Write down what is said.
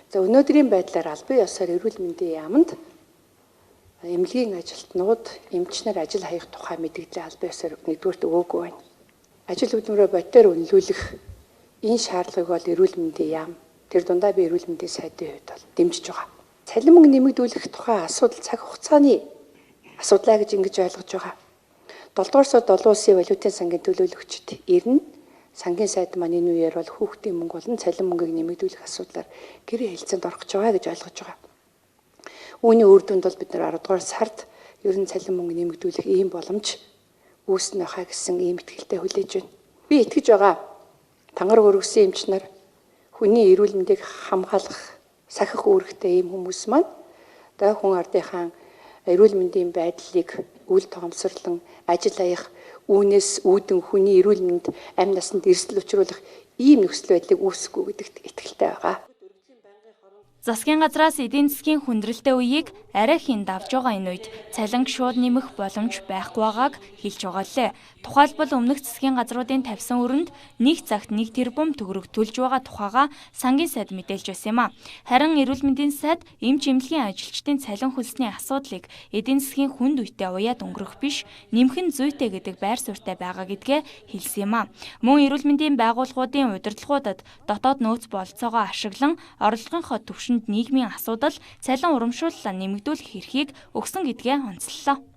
За өнөөдрийн байдлаар албан ёсоор эрүүл мэндийн яамд эмнэлгийн ажилтнууд эмчнэр ажил хаях тухай мэдээлэл албан ёсоор нэгдүгээрт өгөөгүй байна. Ажил хөдөлмөрөө бодитоор үнэлүүлэх энэ шаардлагыг бол эрүүл мэндийн яам тэр дундаа би эрүүл мэндийн сайдын хувьд бол дэмжиж байгаа. Цалин мөнгө нэмэгдүүлэх тухай асуудал цаг хугацааны асуудлаа гэж ингэж ойлгож байгаа. 7 дугаар сард олон улсын валютын сангийн төлөөлөгчд ирнэ. Сангийн сайд маань энэ үеэр бол хүүхдийн мөнгө болон цалин мөнгийг нэмэгдүүлэх асуудлаар гэрээ хэлцээнд орох гэж байгаа гэж ойлгож байгаа. Үүний үр дүнд бол бид нар 10 дугаар сард ер нь цалин мөнгө нэмэгдүүлэх ийм боломж үүснэ хаа гэсэн ийм итгэлтэй хүлээж байна. Би итгэж байгаа. Тангараг өргөсөн эмч нар хүний эрүүл мэндийг хамгаалах сахих үүрэгтэй ийм хүмүүс маань хүн ардынхаа эрүүл мэндийн байдлыг үл тоомсорлон ажил хаях үүнээс үүдэн хүний эрүүл мэнд амь насанд эрсдэл учруулах ийм нөхцөл байдлыг үүсэхгүй гэдэгт итгэлтэй байгаа. Засгийн газраас эдийн засгийн хүндрэлтэй үеийг арай хийн давж байгаа энэ үед цалин шууд нэмэх боломж байхгүй байгааг хэлж байгаа лээ. Тухайлбал өмнөх засгийн газруудын тавьсан өрөнд нэг цагт 1 тэрбум төгрөг төлж байгаа тухайга сангийн сайд мэдээлж байсан юм а. Харин эрүүл мэндийн сайд эмч эмнэлгийн ажилчдын цалин хөлсний асуудлыг эдийн засгийн хүнд үетэй уяад өнгөрөх биш нэмэх нь зүйтэй гэдэг байр суурьтай байгаа гэдгээ хэлсэн юм а. Мөн эрүүл мэндийн байгууллагуудын удирдлагуудад дотоод нөөц болцоогоо ашиглан орлогынхоо түвшинд нийгмийн асуудал цалин урамшууллаа нэмэгдүүлэх эрхийг өгсөн гэдгээ онцллоо.